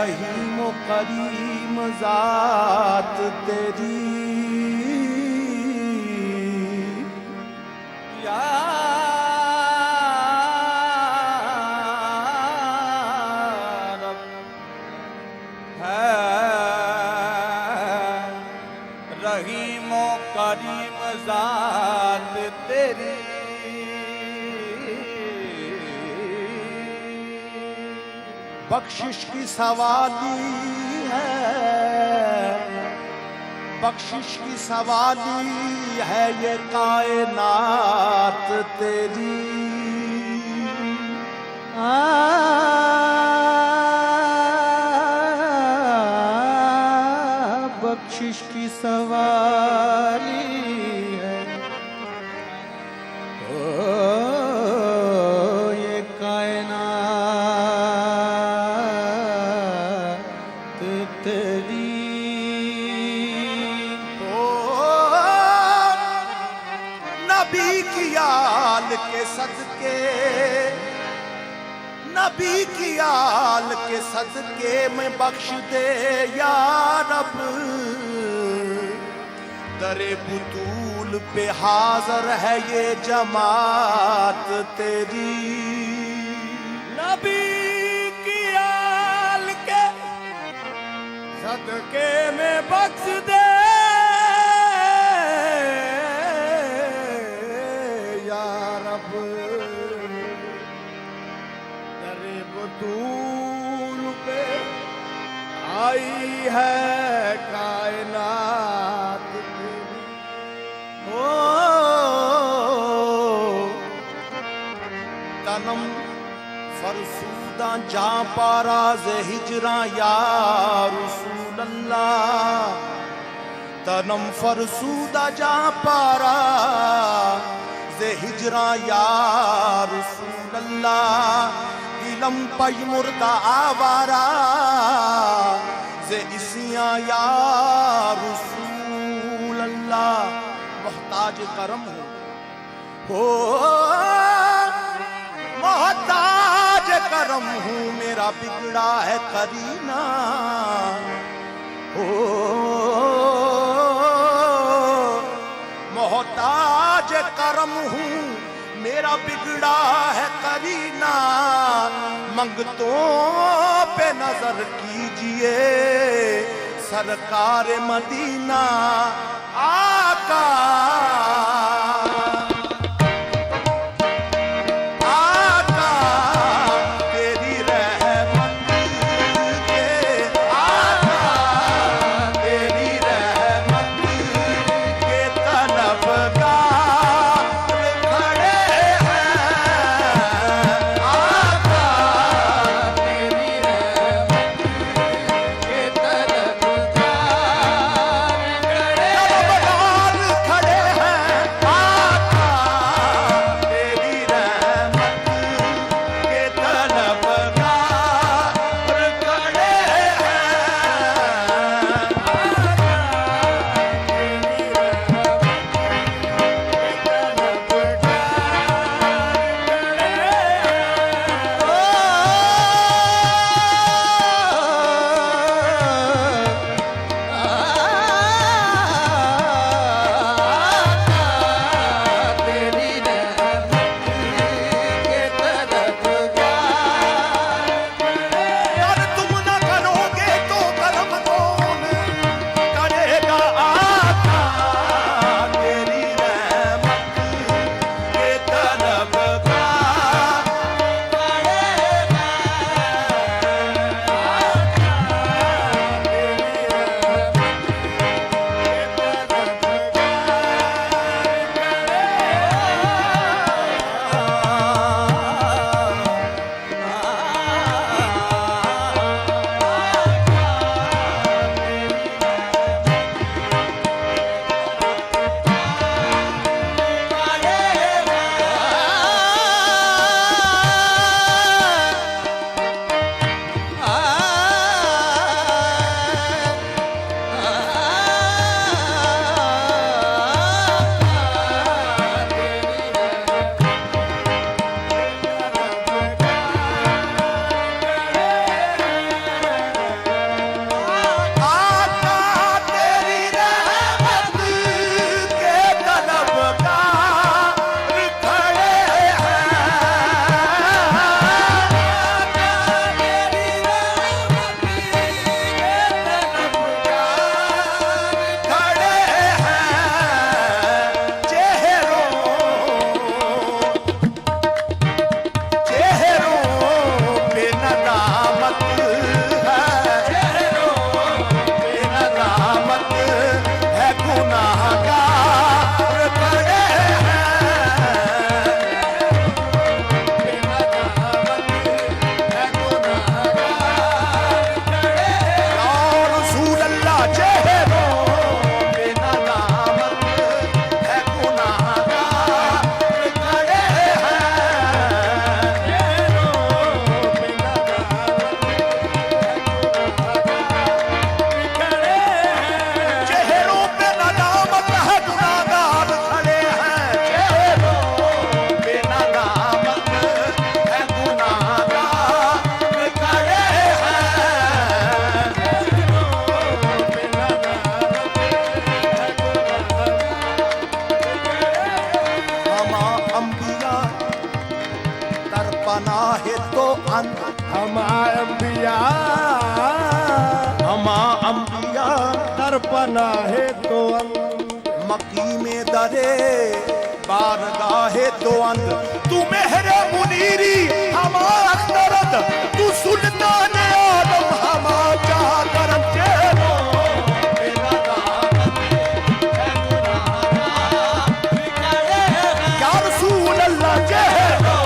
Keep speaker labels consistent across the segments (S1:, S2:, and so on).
S1: रहीम व करीम ज़ात तेरी या रब है रहीम व करीम ज़ात तेरी। बख्शिश की सवाली है, बख्शिश की सवाली है ये कायनात तेरी। बख्शिश की सवाली है ये कायनात तेरी। नबी की आल के सदके, नबी की आल के सदके में बख्श दे या रब। दरे बुतूल पे हाज़र है ये जमात तेरी। नबी की आल के सदके में बख्श दे या रब। दरे बुतूल पे आई है कायनात तेरी। ओ तनम फरसूदा जा पाराज हिजरा या रसूल अल्लाह। तनम फरसूदा जा पारा जे हिजरा या रसूल अल्लाह। दिलम पई मुर्दा आवारा जे इसिया या रसूल अल्लाह। मोहताज करम हो मोहताज करम हूँ मेरा बिगड़ा है करीना। हो मोहताज करम हूँ मेरा बिगड़ा है करीना। मंगतों पे नजर कीजिए सरकार मदीना आका। पनाह तो अंत
S2: हमा अंबिया
S1: दर
S2: पनाहे तो
S1: मकी में दरे बारगाहे तो अंत तू मेहरे मुनीरी हमा अख्तरत तू सुल्तान आदम हमा जागरत चेरो या रसूल अल्लाह चेरो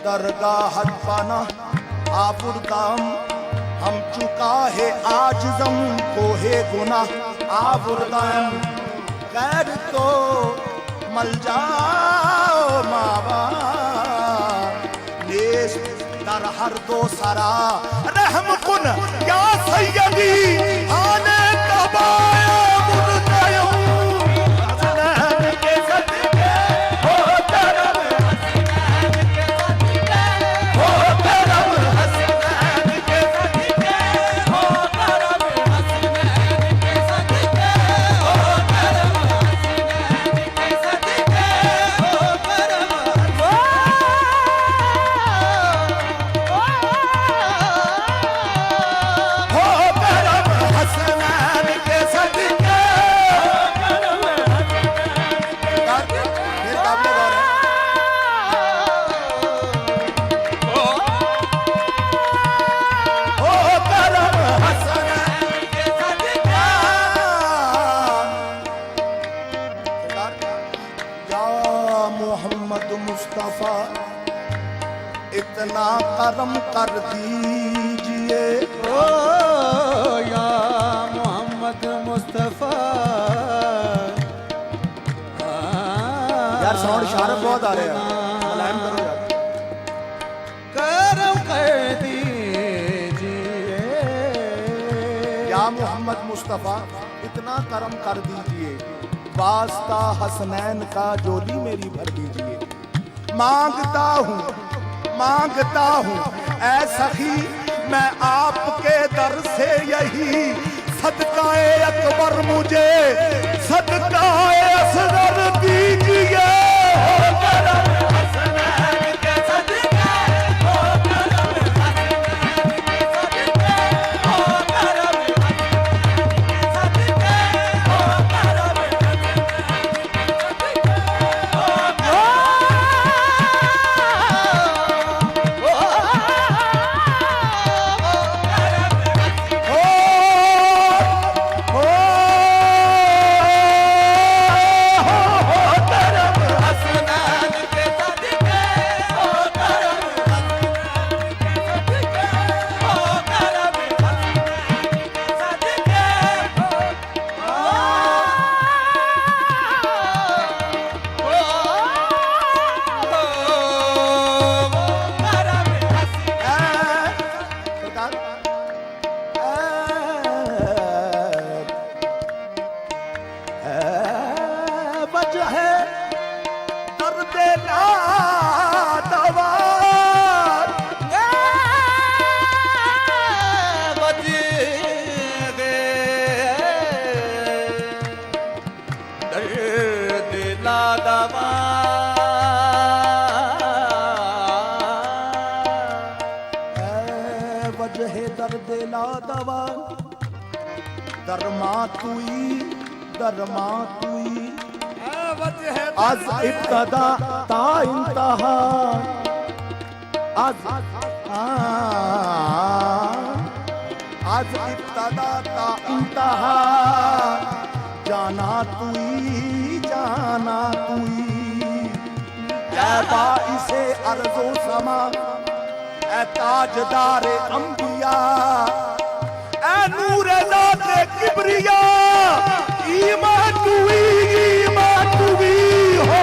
S1: दरगाहत पाना आबुरदाम हम चुका है आजम को है गुना आबुरदाम गैर तो मल जाओ मावा नेस दर हर दो सरा रहम कुन या सैयदी आने तबाया करम कर दीजिए।
S2: ओ या मोहम्मद मुस्तफा।
S1: यार साउंड शार्प बहुत आ रहे हैं, मुलायम करो यार।
S2: करम कर दीजिए
S1: या मोहम्मद मुस्तफा इतना करम कर दीजिए, वास्ता हसनैन का जोली मेरी भर दीजिए। मांगता हूँ ऐ सखी मैं आपके दर से यही, सदकाए अकबर मुझे सदकाए असगर दीजिए। दरमातुई आज इब्तदा ता इंतहा, आज इब्तदा ता इंतहा, जाना तुई ऐ बाइसे अर्ज़ो समा, ऐ ताजदार अंबिया, ऐ नूरे ज़ाते किबरिया, ईमान तुई हो।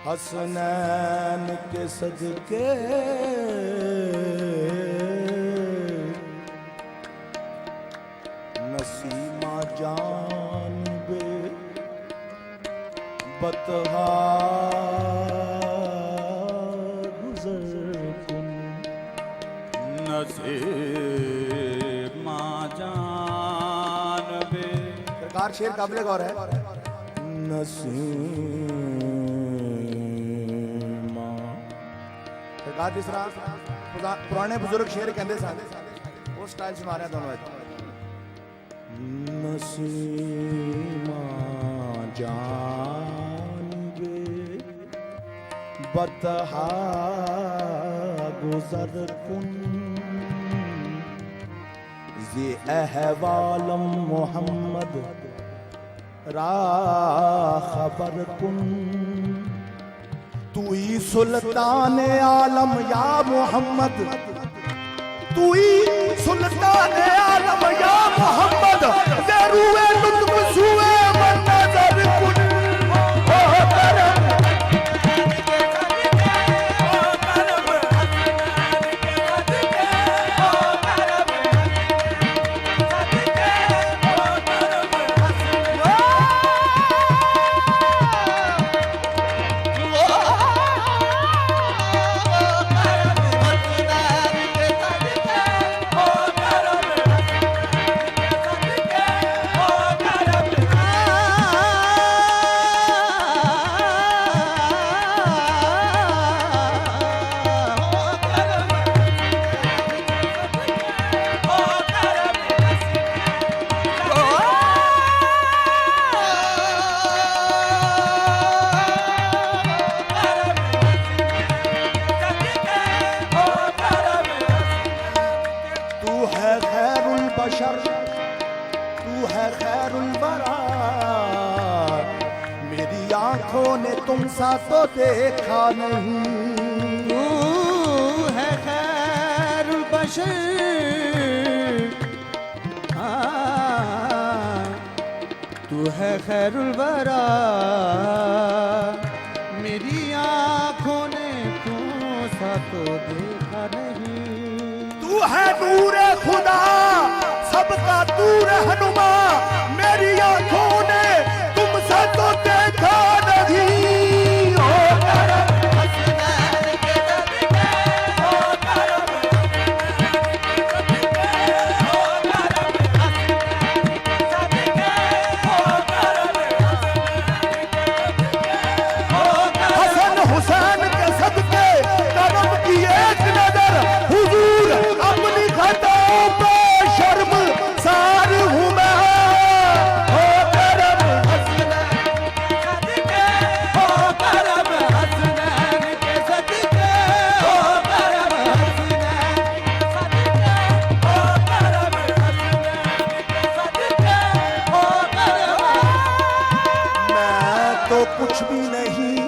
S2: हसनैन के सदके
S1: जानबे बतहा गुजर कुन
S2: नसीब माँ जानबे।
S1: सरकार शेर काबिल गौर है। नसीमा सरकार जिस तरह पुराने बुजुर्ग शेर कहते सन उस स्टाइल सुना रहे हैं दोनों। नसीमा जानबे बतहा गुजर कुन ज़े अहवालम मोहम्मद रा खबर कुन। तू ही सुल्तान आलम या मोहम्मद, तू ही सुल्तान आलम या मोहम्मद, ज़रूए लुत्फ़ सुए मन नज़र कुन। ओ करम बशर, तू है खैरुल वरा, मेरी आंखों ने तुम सा तो देखा नहीं।
S2: तू है खैरुल बशर, तू है खैरुल वरा, मेरी आंखों ने तुम सा तो देखा नहीं।
S1: तू है नूर खुदा सबका तू रहनुमा, मेरी आंखों ने तुमसे तो देखा नहीं। ओ करम हसनैन के सदके, ओ करम ओ करम हसन हुसैन के सदके करम की एक नजर हुजूर अपनी खताओं पे शर्म सार हूँ मैं। ओ करम हसनैन
S2: के सदके, ओ करम
S1: मैं तो कुछ भी नहीं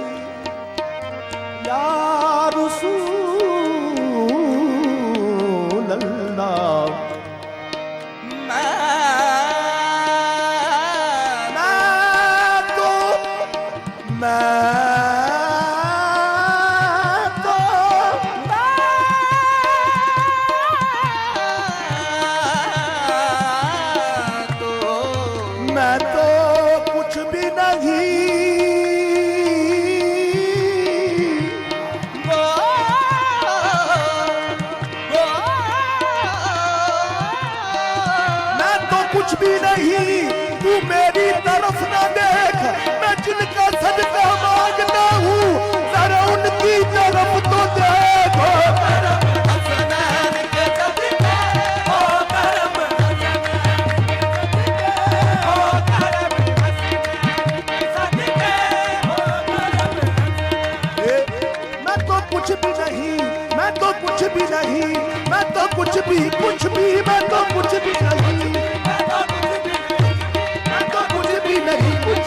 S1: या रसूल अल्लाह, मैं तो कुछ भी नहीं मैं तो कुछ भी नहीं, तू मेरी तरफ ना देख, मैं जिनका सदका मांगता हूँ जरा उनकी तरफ तो देख। ओ करम हसनैन के सदके, ओ करम मैं तो कुछ भी नहीं, मैं तो कुछ भी नहीं, मैं तो कुछ भी मैं तो कुछ भी नहीं, मैं तो कुछ भी नहीं, कुछ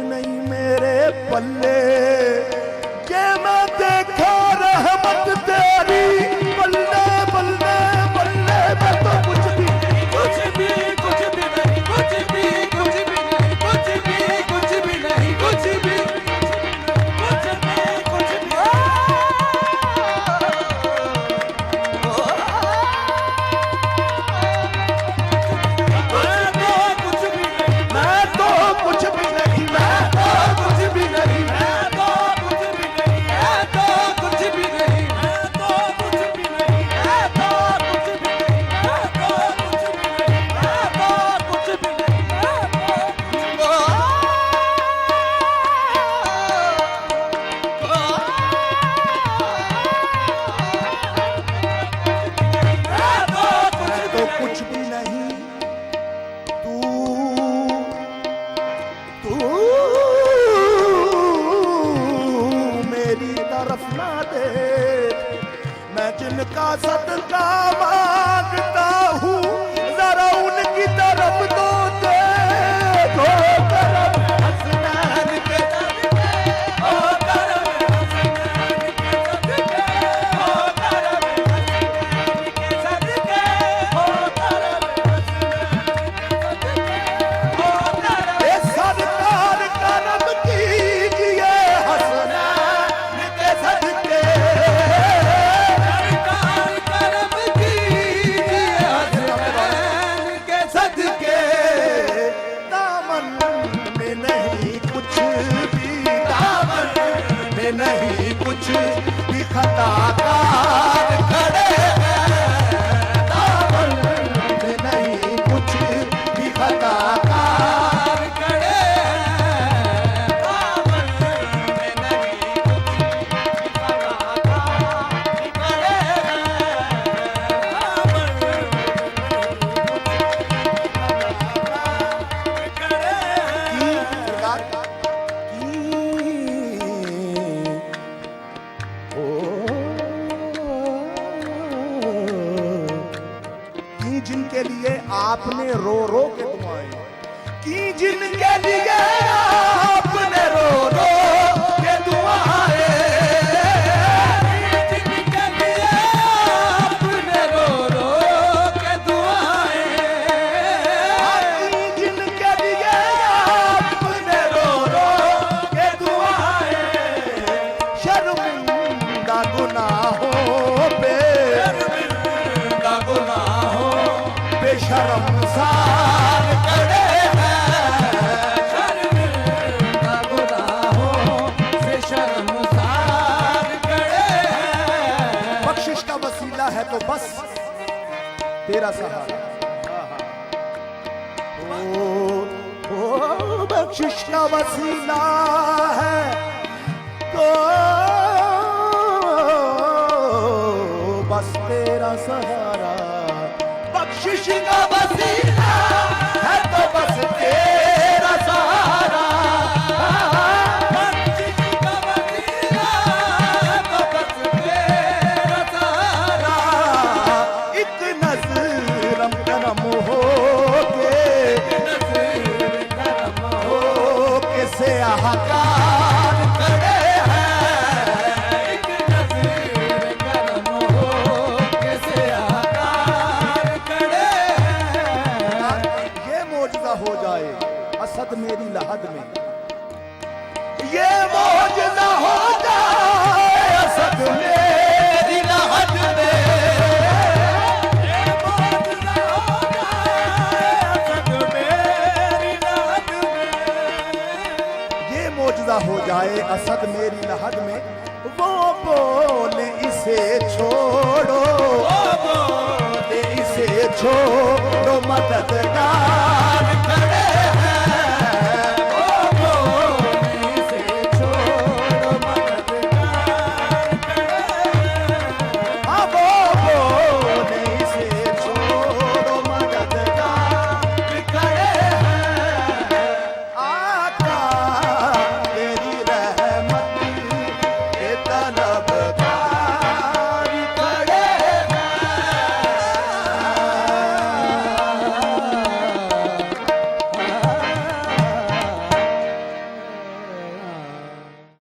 S1: नहीं मेरे पल्ले के मैं देखा रहमत तेरी बल्ले बल्ले बल्ले मैं तो कुछ भी नहीं कुछ भी नहीं कुछ भी नहीं कुछ भी नहीं कुछ भी जिनका सदका मांगता हूँ जरा उनकी तरफ तो देखो करम हसनैन के सदके ओ करम हसनैन के सदके ओ करम हसनैन के सदके ओ करम हसनैन के सदके ओ करम ए सरकार करम कीजिए हसनैन के सदके नहीं कुछ भी खताकार खड़े हैं दामन में नहीं कुछ भी खताकार खड़े हैं दामन में नहीं कुछ भी खताकार खड़े जिनके लिए आपने रो रो के दुआएं की जिनके लिए आपने रो रो के दुआएं जिनके लिए आपने रो रो के दुआएं जिनके लिए आपने रो रो के दुआएं शर्मिंदा गुनाहों पे शर्मिंदा गुनाहों शर्मसार खड़े हैं शर्मिंदा गुनाहों से शर्मसार खड़े हैं बख्शिश का वसीला है तो बस तेरा सहारा ओ बख्शिश का वसीला है तो बस तेरा सहारा बख्शिश का वसीला है तो बस तेरा सहारा बख्शिश का वसीला है तो बस तेरा सहारा एक नज़रम करम हो के से आकार खड़े हैं एक नज़र करम हो के से हो जाए असद मेरी लहद में ये मौजज़ा हो जाए असद मेरी लहद में ये मौजज़ा हो जाए असद मेरी लहद में ये मौजज़ा हो जाए असद मेरी लहद में वो बोले इसे छोड़ो वो बोले इसे छोड़ो मददगार